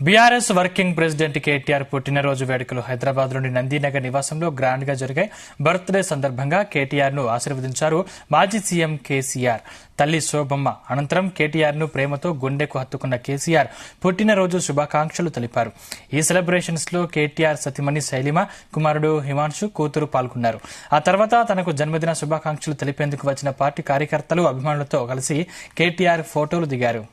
BRS working president KTR పుట్టినరోజు వేడుకలు హైదరాబాద్లోని నందీనగర్ నివాసంలో గ్రాండ్ గా జరిగాయి. బర్త్డే సందర్భంగా కేటీఆర్ ను ఆశీర్వదించారు మాజీ సీఎం కేసీఆర్. తల్లి శోభమ్మ అనంతరం కేటీఆర్ ను ప్రేమతో గుండెకు హత్తుకున్న కేసీఆర్ పుట్టినరోజు శుభాకాంక్షలు తెలిపారు. ఈ సెలబ్రేషన్స్ లో కేటీఆర్ సతీమణి శైలిమ, కుమారుడు హిమాంశు, కూతురు పాల్గొన్నారు. ఆ తర్వాత తనకు జన్మదిన శుభాకాంక్షలు తెలిపేందుకు వచ్చిన పార్టీ కార్యకర్తలు, అభిమానులతో కలిసి కేటీఆర్ ఫోటోలు దిగారు.